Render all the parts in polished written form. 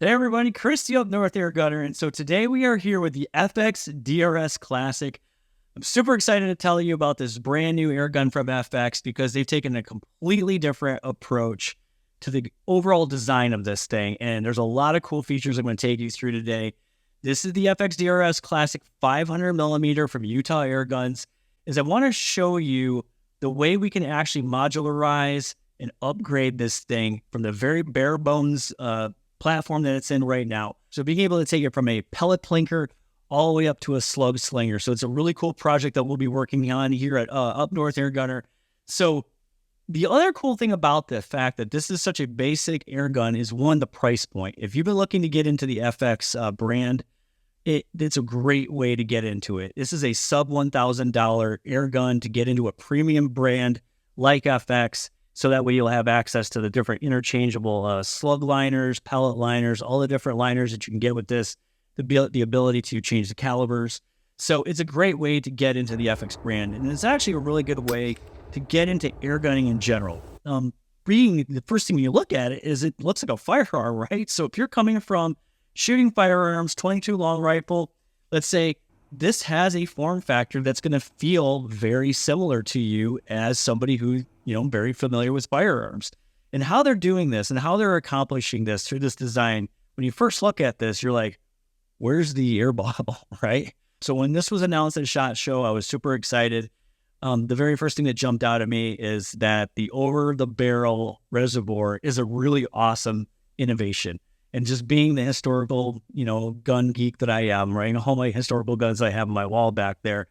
Hey everybody, Christy up north Airgunner, and so today we are here with the FX DRS Classic. I'm super excited to tell you about this brand new airgun from FX because they've taken a completely different approach to the overall design of this thing, and there's a lot of cool features I'm going to take you through today. This is the FX DRS Classic 500mm from Utah Airguns. I want to show you the way we can actually modularize and upgrade this thing from the very bare bones platform that it's in right now. So being able to take it from a pellet plinker all the way up to a slug slinger. So it's a really cool project that we'll be working on here at Up North Airgunner. So the other cool thing about the fact that this is such a basic airgun is one, the price point. If you've been looking to get into the FX brand, it's a great way to get into it. This is a sub $1,000 airgun to get into a premium brand like FX. So that way you'll have access to the different interchangeable slug liners, pellet liners, all the different liners that you can get with this, the ability to change the calibers. So it's a great way to get into the FX brand. And it's actually a really good way to get into airgunning in general. The first thing you look at it is it looks like a firearm, right? So if you're coming from shooting firearms, 22 long rifle, let's say, this has a form factor that's going to feel very similar to you as somebody who, very familiar with firearms. And how they're doing this and how they're accomplishing this through this design, when you first look at this, you're like, where's the air bubble, right? So when this was announced at SHOT Show, I was super excited. The very first thing that jumped out at me is that the over-the-barrel reservoir is a really awesome innovation. And just being the historical, gun geek that I am, right? All my historical guns I have on my wall back there.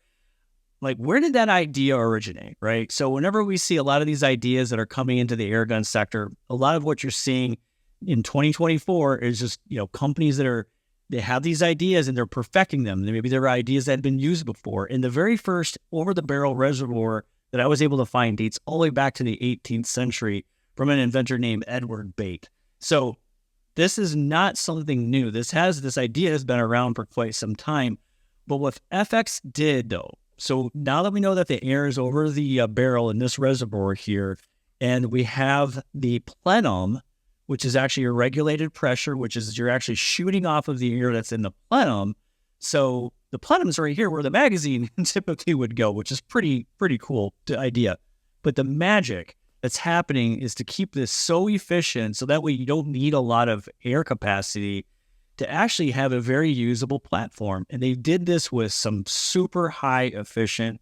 Like, where did that idea originate, right? So whenever we see a lot of these ideas that are coming into the airgun sector, a lot of what you're seeing in 2024 is just, companies they have these ideas and they're perfecting them. Maybe they're ideas that had been used before. And the very first over-the-barrel reservoir that I was able to find dates all the way back to the 18th century from an inventor named Edward Bate. So this is not something new. This idea has been around for quite some time. But what FX did, though, so now that we know that the air is over the barrel in this reservoir here, and we have the plenum, which is actually a regulated pressure, which is you're actually shooting off of the air that's in the plenum. So the plenum is right here where the magazine typically would go, which is pretty cool idea. But the magic that's happening is to keep this so efficient so that way you don't need a lot of air capacity to actually have a very usable platform. And they did this with some super high efficient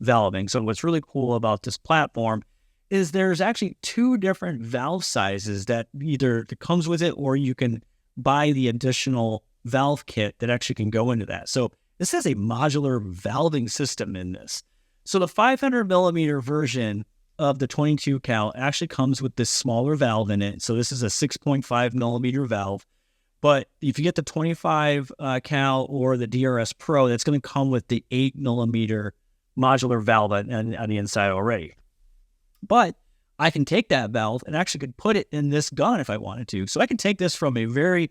valving. So what's really cool about this platform is there's actually two different valve sizes that either comes with it or you can buy the additional valve kit that actually can go into that. So this has a modular valving system in this. So the 500mm version of the 22 cal actually comes with this smaller valve in it. So this is a 6.5mm valve. But if you get the 25 cal or the DRS Pro, that's going to come with the 8mm modular valve on the inside already. But I can take that valve and actually could put it in this gun if I wanted to. So I can take this from a very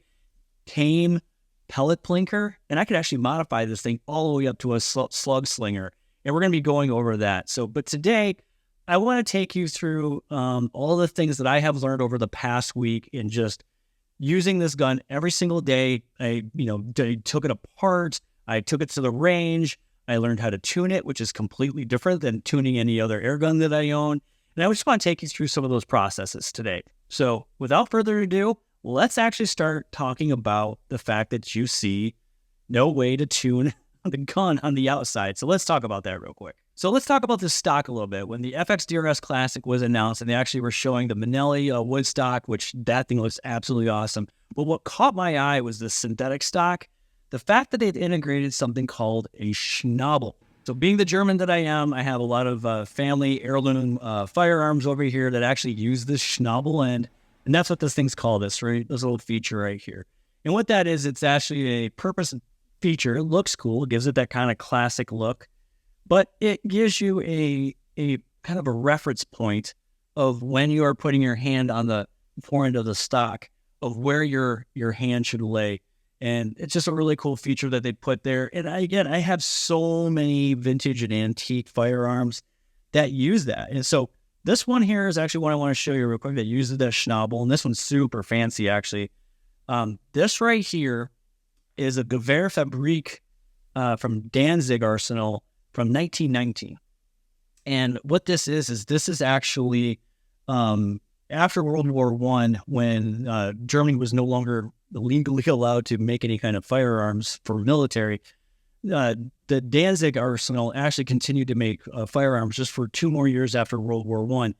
tame pellet plinker, and I could actually modify this thing all the way up to a slug slinger. And we're going to be going over that. But today, I want to take you through all the things that I have learned over the past week in just using this gun every single day. I took it apart. I took it to the range. I learned how to tune it, which is completely different than tuning any other airgun that I own. And I just want to take you through some of those processes today. So without further ado, let's actually start talking about the fact that you see no way to tune the gun on the outside. So let's talk about that real quick. So let's talk about the stock a little bit. When the FX DRS Classic was announced and they actually were showing the Minelli wood stock, which that thing looks absolutely awesome. But what caught my eye was the synthetic stock. The fact that they'd integrated something called a Schnabel. So being the German that I am, I have a lot of family heirloom firearms over here that actually use this Schnabel end. And that's what this thing's called, this little feature right here. And what that is, it's actually a purpose feature. It looks cool. It gives it that kind of classic look. But it gives you a kind of a reference point of when you are putting your hand on the forend of the stock of where your hand should lay. And it's just a really cool feature that they put there. And I have so many vintage and antique firearms that use that. And so this one here is actually what I want to show you real quick that uses the Schnabel. And this one's super fancy, actually. This right here is a Gewehr Fabrik from Danzig Arsenal from 1919. And what this is actually after World War I, when Germany was no longer legally allowed to make any kind of firearms for military, the Danzig Arsenal actually continued to make firearms just for 2 more years after World War I.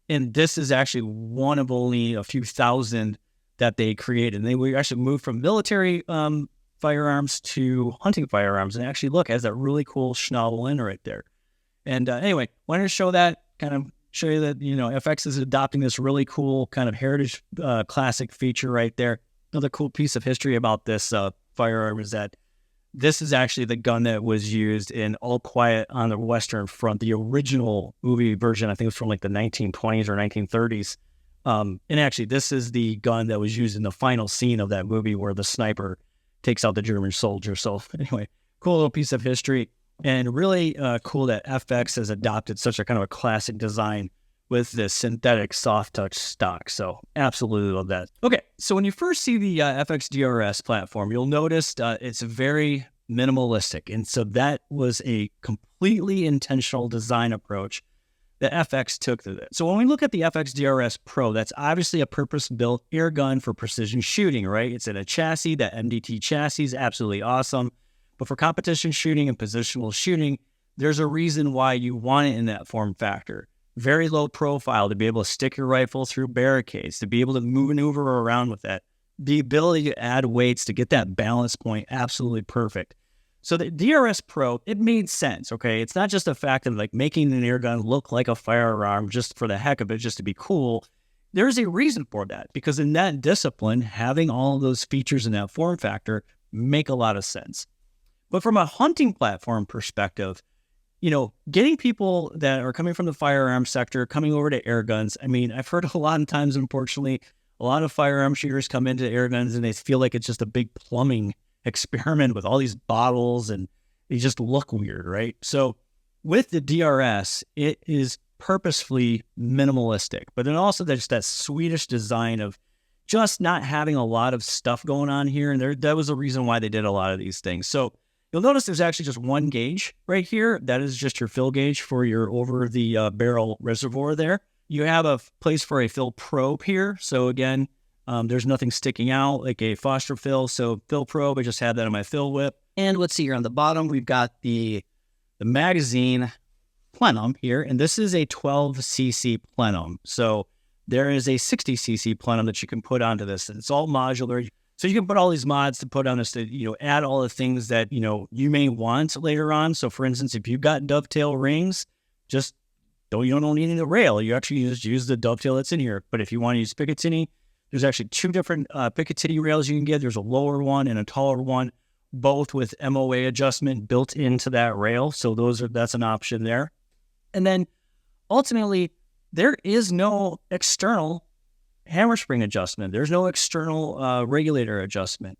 And this is actually one of only a few thousand that they created. And they actually moved from military firearms to hunting firearms. And actually, look, it has that really cool Schnabel in right there. And anyway, wanted to show that, kind of show you that, FX is adopting this really cool kind of heritage classic feature right there. Another cool piece of history about this firearm is that this is actually the gun that was used in All Quiet on the Western Front, the original movie version. I think it was from like the 1920s or 1930s. And actually, this is the gun that was used in the final scene of that movie where the sniper takes out the German soldier. So anyway, cool little piece of history, and really cool that FX has adopted such a kind of a classic design with this synthetic soft touch stock. So absolutely love that. Okay, so when you first see the FX DRS platform, you'll notice it's very minimalistic. And so that was a completely intentional design approach that FX took to it. So when we look at the FX DRS Pro, that's obviously a purpose-built air gun for precision shooting, right? It's in a chassis. That MDT chassis is absolutely awesome. But for competition shooting and positional shooting, there's a reason why you want it in that form factor. Very low profile to be able to stick your rifle through barricades, to be able to maneuver around with that. The ability to add weights to get that balance point absolutely perfect. So the DRS Pro, it made sense, okay? It's not just a fact of like making an air gun look like a firearm just for the heck of it, just to be cool. There's a reason for that, because in that discipline, having all of those features in that form factor make a lot of sense. But from a hunting platform perspective, getting people that are coming from the firearm sector, coming over to air guns. I mean, I've heard a lot of times, unfortunately, a lot of firearm shooters come into air guns and they feel like it's just a big plumbing experiment with all these bottles and they just look weird, right? So with the DRS, it is purposefully minimalistic, but then also there's that Swedish design of just not having a lot of stuff going on here. And that was the reason why they did a lot of these things. So you'll notice there's actually just one gauge right here. That is just your fill gauge for your over the barrel reservoir there. You have a place for a fill probe here. So again, there's nothing sticking out like a Foster fill. So fill probe, I just have that on my fill whip. And let's see here on the bottom, we've got the magazine plenum here. And this is a 12cc plenum. So there is a 60cc plenum that you can put onto this. And it's all modular. So you can put all these mods to put on this to, add all the things that, you may want later on. So for instance, if you've got dovetail rings, you don't need a rail. You actually just use the dovetail that's in here. But if you want to use Picatinny, there's actually 2 different Picatinny rails you can get. There's a lower one and a taller one, both with MOA adjustment built into that rail. So that's an option there. And then ultimately, there is no external hammer spring adjustment. There's no external regulator adjustment.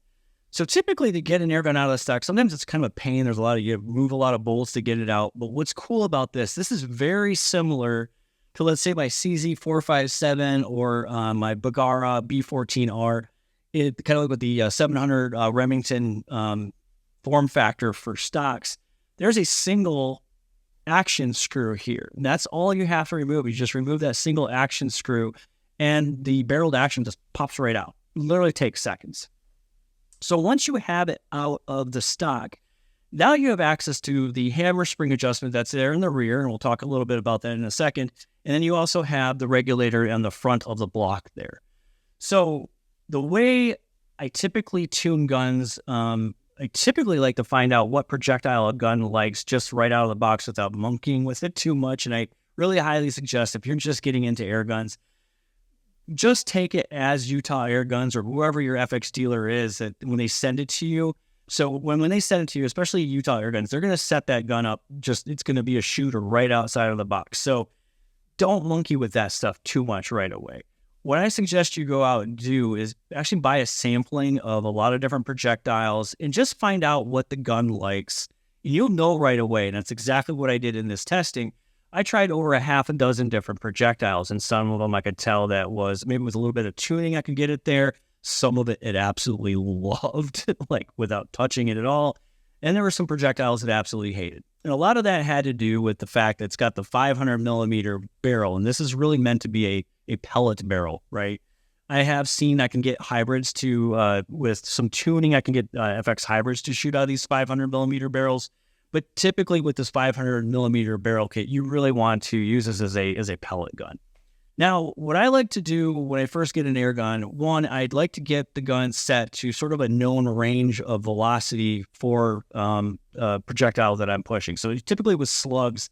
So typically to get an air gun out of the stock, sometimes it's kind of a pain. You move a lot of bolts to get it out. But what's cool about this is very similar to, let's say, my CZ457 or my Bagara B14R. It kind of like with the 700 Remington form factor for stocks. There's a single action screw here. And that's all you have to remove. You just remove that single action screw and the barreled action just pops right out. Literally takes seconds. So once you have it out of the stock, now you have access to the hammer spring adjustment that's there in the rear, and we'll talk a little bit about that in a second. And then you also have the regulator on the front of the block there. So the way I typically tune guns, I typically like to find out what projectile a gun likes just right out of the box without monkeying with it too much. And I really highly suggest, if you're just getting into air guns, just take it as Utah Airguns or whoever your FX dealer is that when they send it to you. So when they send it to you, especially Utah Airguns, they're going to set that gun up. It's going to be a shooter right outside of the box. So don't monkey with that stuff too much right away. What I suggest you go out and do is actually buy a sampling of a lot of different projectiles and just find out what the gun likes. And you'll know right away. And that's exactly what I did in this testing. I tried over a half a dozen different projectiles, and some of them I could tell that maybe with a little bit of tuning, I could get it there. Some of it absolutely loved, like without touching it at all. And there were some projectiles it absolutely hated. And a lot of that had to do with the fact that it's got the 500 millimeter barrel. And this is really meant to be a pellet barrel, right? I have seen I can get hybrids to, with some tuning, I can get FX hybrids to shoot out of these 500 millimeter barrels. But typically with this 500 millimeter barrel kit, you really want to use this as a pellet gun. Now, what I like to do when I first get an air gun, one, I'd like to get the gun set to sort of a known range of velocity for projectiles that I'm pushing. So typically with slugs,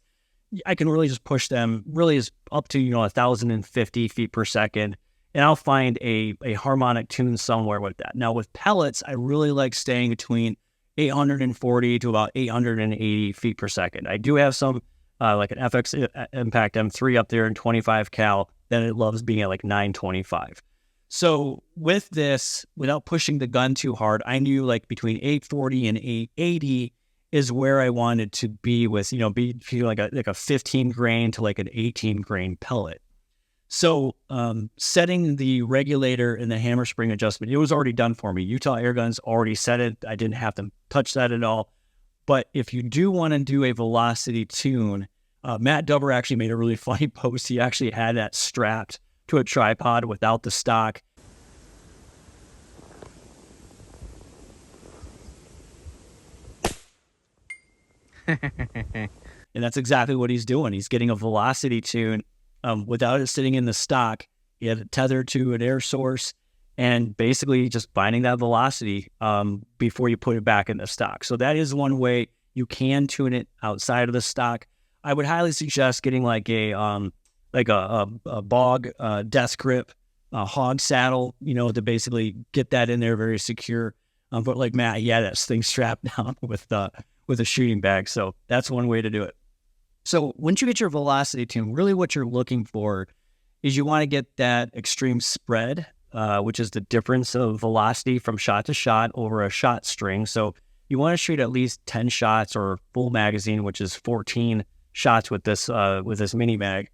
I can really just push them really as up to, 1,050 feet per second. And I'll find a harmonic tune somewhere with that. Now with pellets, I really like staying between 840 to about 880 feet per second. I do have some like an FX Impact M3 up there in 25 cal, then it loves being at like 925. So with this, without pushing the gun too hard, I knew like between 840 and 880 is where I wanted to be with, be like a 15 grain to like an 18 grain pellet. So setting the regulator and the hammer spring adjustment, it was already done for me. Utah Airguns already set it. I didn't have to touch that at all. But if you do want to do a velocity tune, Matt Dubber actually made a really funny post. He actually had that strapped to a tripod without the stock. And that's exactly what he's doing. He's getting a velocity tune without it sitting in the stock. He had it tethered to an air source and basically just finding that velocity before you put it back in the stock. So that is one way you can tune it outside of the stock. I would highly suggest getting like a bog death grip hog saddle, to basically get that in there very secure. But like Matt, yeah, that thing strapped down with a shooting bag. So that's one way to do it. So once you get your velocity tune, really what you're looking for is you want to get that extreme spread, which is the difference of velocity from shot to shot over a shot string. So you want to shoot at least 10 shots or full magazine, which is 14 shots with this mini mag.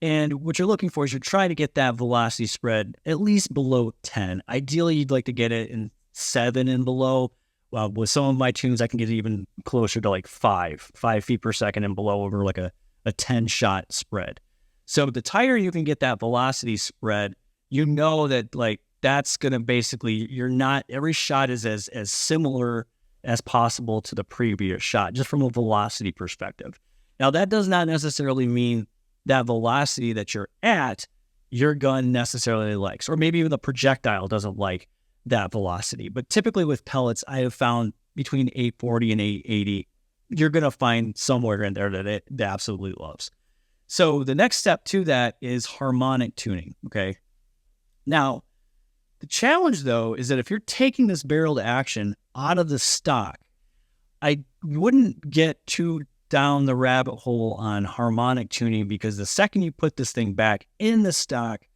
And what you're looking for is you're trying to get that velocity spread at least below 10. Ideally, you'd like to get it in 7 and below. With some of my tunes, I can get even closer to like 5 feet per second and below over like a 10 shot spread. So the tighter you can get that velocity spread, that like that's going to basically, every shot is as similar as possible to the previous shot, just from a velocity perspective. Now, that does not necessarily mean that velocity that you're at, your gun necessarily likes, or maybe even the projectile doesn't like that velocity. But typically with pellets, I have found between 840 and 880, you're going to find somewhere in there that it absolutely loves. So the next step to that is harmonic tuning, okay? Now, the challenge, though, is that if you're taking this barrel to action out of the stock, I wouldn't get too down the rabbit hole on harmonic tuning, because the second you put this thing back in the stock,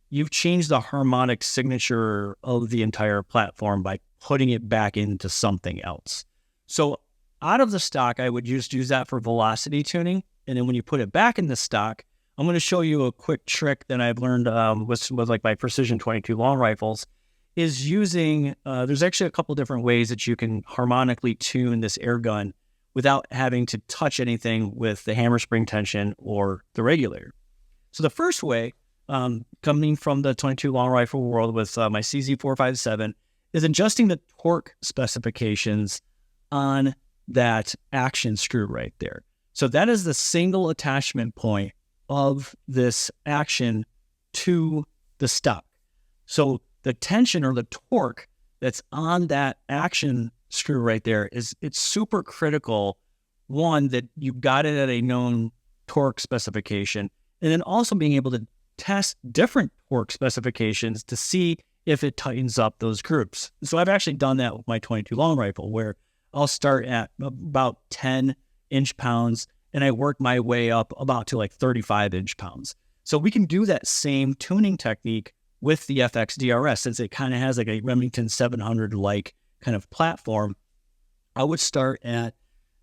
you've changed the harmonic signature of the entire platform by putting it back into something else. So out of the stock, I would just use that for velocity tuning. And then when you put it back in the stock, I'm going to show you a quick trick that I've learned with like my Precision 22 long rifles, is using, there's actually a couple different ways that you can harmonically tune this air gun without having to touch anything with the hammer spring tension or the regulator. So the first way, coming from the 22 long rifle world with my CZ457, is adjusting the torque specifications on that action screw right there. So that is the single attachment point of this action to the stock. So the tension or the torque that's on that action screw right there it's super critical. One, that you got it at a known torque specification, and then also being able to test different torque specifications to see if it tightens up those groups. So I've actually done that with my 22 long rifle, where I'll start at about 10 inch-pounds and I work my way up about to like 35 inch-pounds. So we can do that same tuning technique with the FX DRS, since it kind of has like a Remington 700-like kind of platform. I would start at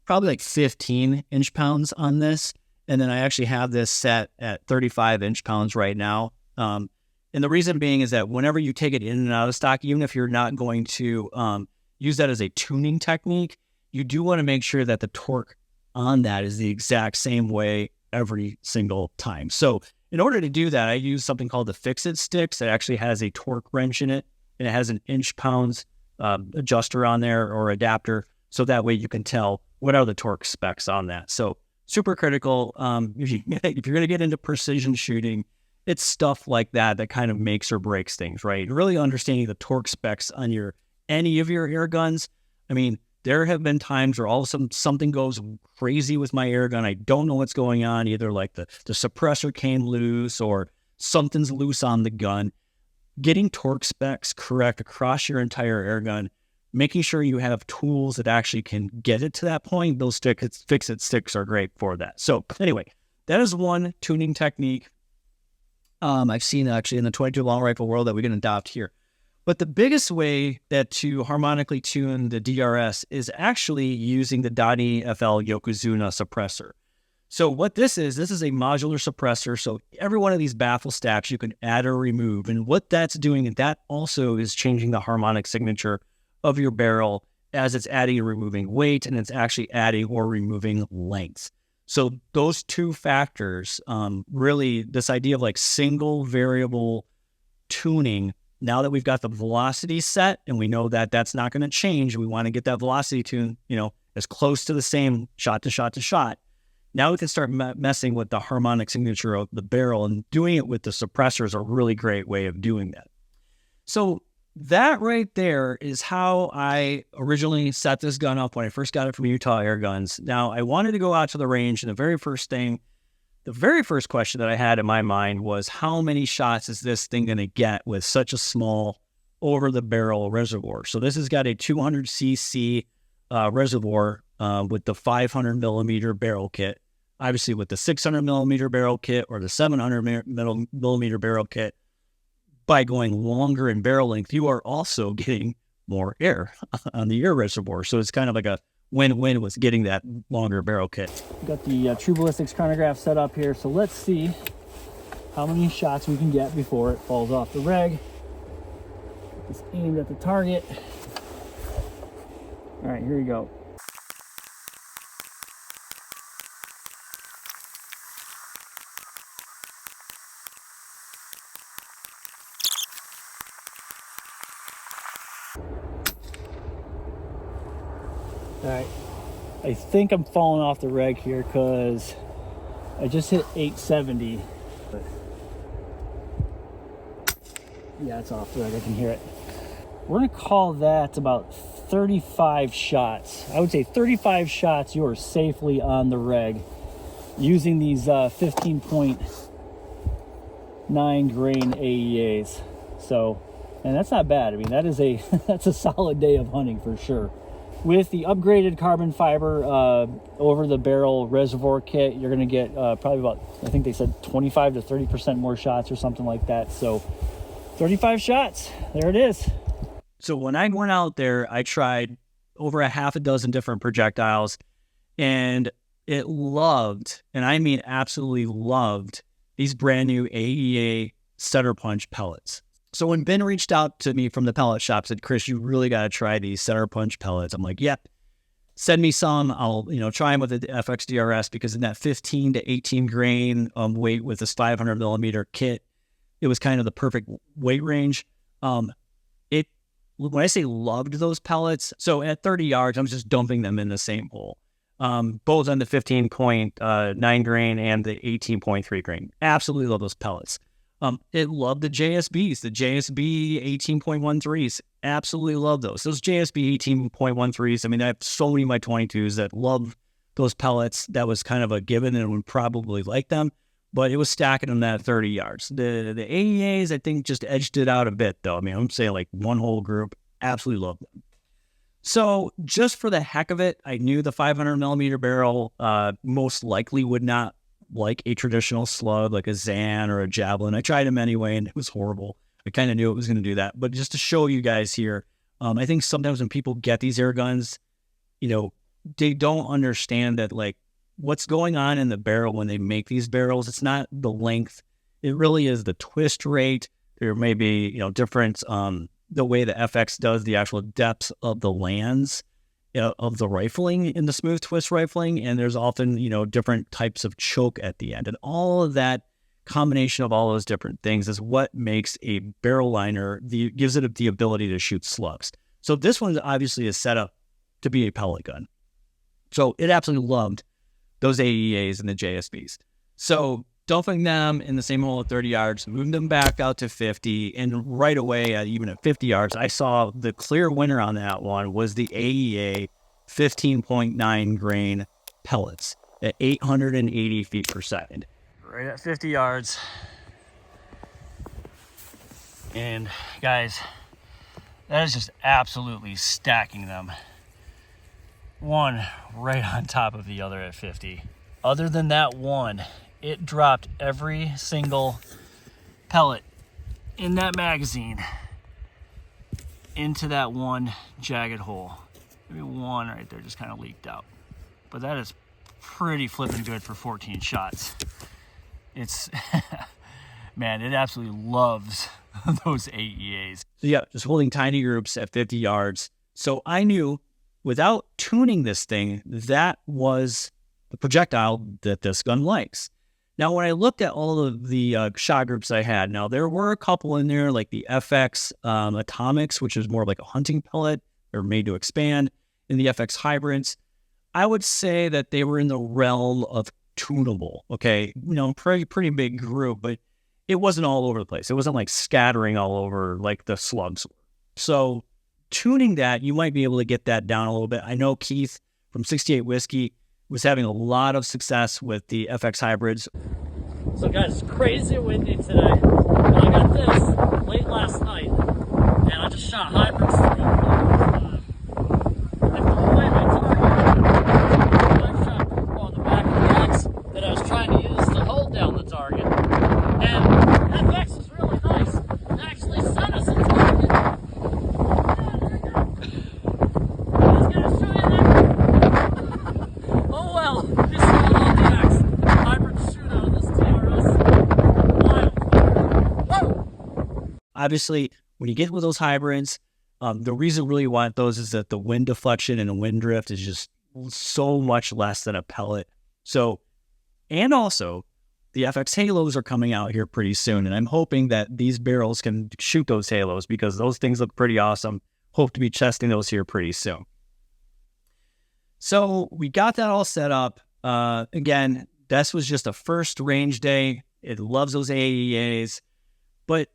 probably like 15 inch-pounds on this, and then I actually have this set at 35 inch-pounds right now. And And the reason being is that whenever you take it in and out of stock, even if you're not going to use that as a tuning technique, you do want to make sure that the torque on that is the exact same way every single time. So in order to do that, I use something called the Fix-It sticks that actually has a torque wrench in it, and it has an inch-pounds adjuster on there or adapter, so that way you can tell what are the torque specs on that. So super critical. If you're going to get into precision shooting, it's stuff like that that kind of makes or breaks things, right? Really understanding the torque specs on any of your air guns. I mean, there have been times where all of a sudden something goes crazy with my air gun. I don't know what's going on. Either like the suppressor came loose or something's loose on the gun. Getting torque specs correct across your entire air gun, making sure you have tools that actually can get it to that point. Those Fix-It sticks are great for that. So anyway, that is one tuning technique I've seen actually in the 22 long rifle world that we can adopt here. But the biggest way that to harmonically tune the DRS is actually using the Dani FL Yokozuna suppressor. So what this is a modular suppressor. So every one of these baffle stacks you can add or remove. And what that's doing, that also is changing the harmonic signature of your barrel as it's adding or removing weight, and it's actually adding or removing length. So those two factors, really this idea of like single variable tuning. Now that we've got the velocity set and we know that that's not going to change, we want to get that velocity tune, as close to the same shot to shot to shot. Now we can start messing with the harmonic signature of the barrel, and doing it with the suppressor is a really great way of doing that. So that right there is how I originally set this gun up when I first got it from Utah Airguns. Now I wanted to go out to the range, and the very first question that I had in my mind was, how many shots is this thing going to get with such a small over-the-barrel reservoir? So this has got a 200cc reservoir with the 500 millimeter barrel kit. Obviously, with the 600 millimeter barrel kit or the 700 millimeter barrel kit, by going longer in barrel length, you are also getting more air on the air reservoir. So it's kind of like a win-win with getting that longer barrel kit. Got the True Ballistics chronograph set up here, so let's see how many shots we can get before it falls off the reg. It's aimed at the target. All right, here we go. All right, I think I'm falling off the reg here because I just hit 870. But yeah, it's off the reg. I can hear it. We're gonna call that about 35 shots. I would say 35 shots you are safely on the reg using these 15.9 grain AEAs. So, and that's not bad. I mean, that is that's a solid day of hunting for sure. With the upgraded carbon fiber over the barrel reservoir kit, you're going to get probably about, I think they said 25 to 30% more shots or something like that. So 35 shots, there it is. So when I went out there, I tried over a half a dozen different projectiles, and it loved, and I mean absolutely loved, these brand new AEA center punch pellets. So when Ben reached out to me from the pellet shop, said, "Chris, you really got to try these center punch pellets." I'm like, "Yep, send me some. I'll, try them with the FX DRS," because in that 15 to 18 grain weight with this 500 millimeter kit, it was kind of the perfect weight range. When I say loved those pellets, so at 30 yards, I'm just dumping them in the same hole, both on the 15.9 grain and the 18.3 grain. Absolutely love those pellets. It loved the JSBs, the JSB 18.13s. Absolutely love those. Those JSB 18.13s. I mean, I have so many of my 22s that love those pellets. That was kind of a given and would probably like them, but it was stacking them at 30 yards. The AEAs, I think, just edged it out a bit, though. I mean, I'm saying like one whole group. Absolutely love them. So just for the heck of it, I knew the 500 millimeter barrel most likely would not like a traditional slug, like a Zan or a Javelin. I tried them anyway, and it was horrible. I kind of knew it was going to do that. But just to show you guys here, I think sometimes when people get these air guns, they don't understand that, like, what's going on in the barrel when they make these barrels. It's not the length. It really is the twist rate, There may be, different, the way the FX does the actual depth of the lands of the rifling in the smooth twist rifling. And there's often, different types of choke at the end. And all of that combination of all those different things is what makes a barrel liner, gives it the ability to shoot slugs. So this one obviously is set up to be a pellet gun. So it absolutely loved those AEAs and the JSBs. So dumping them in the same hole at 30 yards, moving them back out to 50, and right away, even at 50 yards, I saw the clear winner on that one was the AEA 15.9 grain pellets at 880 feet per second. Right at 50 yards. And guys, that is just absolutely stacking them. One right on top of the other at 50. Other than that one, it dropped every single pellet in that magazine into that one jagged hole. Maybe one right there just kind of leaked out. But that is pretty flipping good for 14 shots. It's, man, it absolutely loves those AEAs. So yeah, just holding tiny groups at 50 yards. So I knew without tuning this thing, that was the projectile that this gun likes. Now, when I looked at all of the shot groups I had, now there were a couple in there, like the FX Atomics, which is more like a hunting pellet. They're made to expand. In the FX Hybrids, I would say that they were in the realm of tunable. Okay, pretty big group, but it wasn't all over the place. It wasn't like scattering all over like the slugs. So tuning that, you might be able to get that down a little bit. I know Keith from 68 Whiskey was having a lot of success with the FX Hybrids. So guys, it's crazy windy today. I got this late last night, and I just shot hybrids through. I threw away my target. I shot purple on the back of the axe that I was trying to use to hold down the target. And FX is really nice. It actually sent us a target. I was gonna show you that. Oh well, just saw it on the axe. Hybrid shoot out of this DRS. Whoa! Obviously, when you get with those hybrids, the reason really you want those is that the wind deflection and the wind drift is just so much less than a pellet. So, and also, the FX Halos are coming out here pretty soon, and I'm hoping that these barrels can shoot those Halos because those things look pretty awesome. Hope to be testing those here pretty soon. So we got that all set up. Again, this was just a first range day. It loves those AEAs. But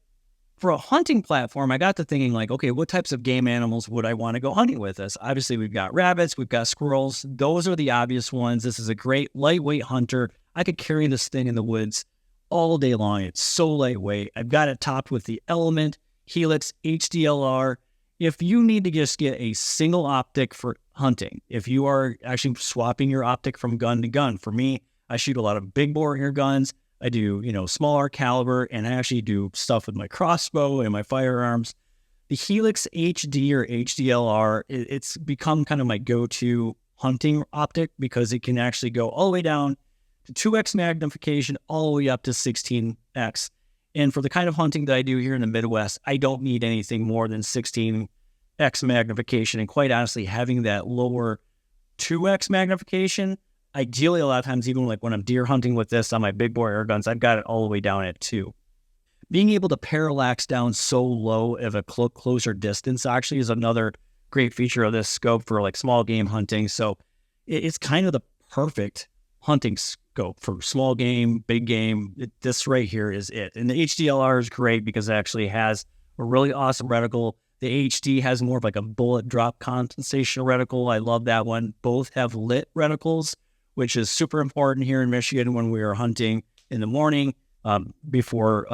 for a hunting platform, I got to thinking like, okay, what types of game animals would I want to go hunting with this? Obviously, we've got rabbits, we've got squirrels. Those are the obvious ones. This is a great lightweight hunter. I could carry this thing in the woods all day long. It's so lightweight. I've got it topped with the Element Helix HDLR. If you need to just get a single optic for hunting, if you are actually swapping your optic from gun to gun, for me, I shoot a lot of big bore air guns. I do, smaller caliber, and I actually do stuff with my crossbow and my firearms. The Helix HD or HDLR, it's become kind of my go-to hunting optic because it can actually go all the way down to 2x magnification all the way up to 16x. And for the kind of hunting that I do here in the Midwest, I don't need anything more than 16x magnification. And quite honestly, having that lower 2x magnification, ideally a lot of times, even like when I'm deer hunting with this on my big bore air guns, I've got it all the way down at 2. Being able to parallax down so low of a closer distance actually is another great feature of this scope for like small game hunting. So it's kind of the perfect hunting scope for small game, big game. This right here is it. And the HDLR is great because it actually has a really awesome reticle. The HD has more of like a bullet drop condensation reticle. I love that one. Both have lit reticles, which is super important here in Michigan when we are hunting in the morning, right before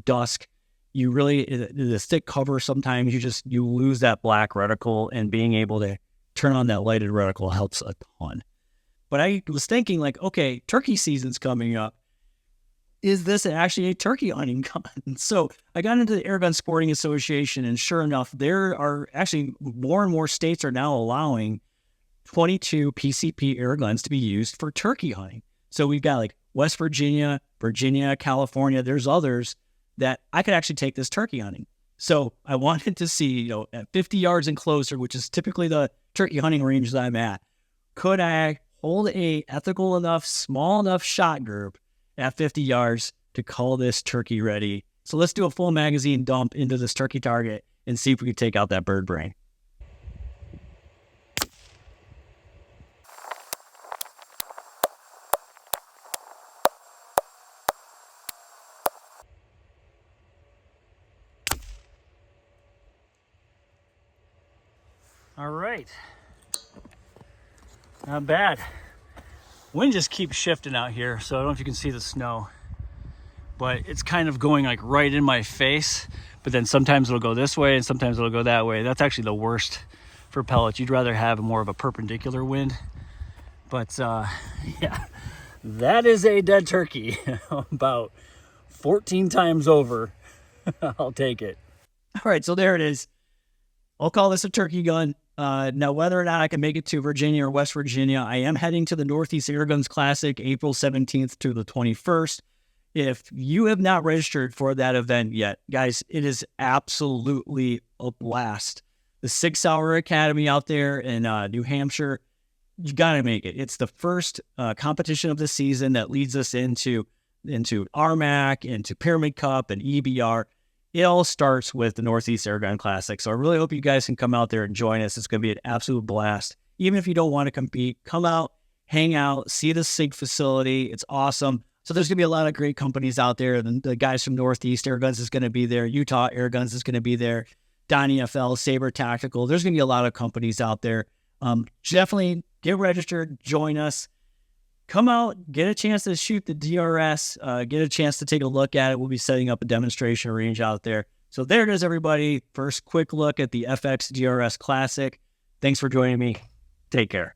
dusk. You really, the thick cover, sometimes you lose that black reticle, and being able to turn on that lighted reticle helps a ton. But I was thinking like, okay, turkey season's coming up. Is this actually a turkey hunting gun? So I got into the Airgun Sporting Association, and sure enough, there are actually more and more states are now allowing 22 PCP airguns to be used for turkey hunting. So we've got like West Virginia, California. There's others that I could actually take this turkey hunting. So I wanted to see, you know, at 50 yards and closer, which is typically the turkey hunting range that I'm at, could I hold a ethical enough, small enough shot group at 50 yards to call this turkey ready? So let's do a full magazine dump into this turkey target and see if we can take out that bird brain. All right. Not bad. Wind just keeps shifting out here, so I don't know if you can see the snow, but it's kind of going like right in my face, but then sometimes it'll go this way and sometimes it'll go that way. That's actually the worst for pellets. You'd rather have more of a perpendicular wind. But yeah, that is a dead turkey. About 14 times over. I'll take it. All right, so there it is. I'll call this a turkey gun. Now, whether or not I can make it to Virginia or West Virginia, I am heading to the Northeast Airguns Classic April 17th to the 21st. If you have not registered for that event yet, guys, it is absolutely a blast. The 6 Hour Academy out there in New Hampshire, you got to make it. It's the first competition of the season that leads us into Harmonic, into Pyramid Cup, and EBR. It all starts with the Northeast Airgun Classic. So I really hope you guys can come out there and join us. It's going to be an absolute blast. Even if you don't want to compete, come out, hang out, see the SIG facility. It's awesome. So there's going to be a lot of great companies out there. The guys from Northeast Airguns is going to be there. Utah Airguns is going to be there. Donnie FL, Saber Tactical. There's going to be a lot of companies out there. Definitely get registered, join us. Come out, get a chance to shoot the DRS, get a chance to take a look at it. We'll be setting up a demonstration range out there. So there it is, everybody. First quick look at the FX DRS Classic. Thanks for joining me. Take care.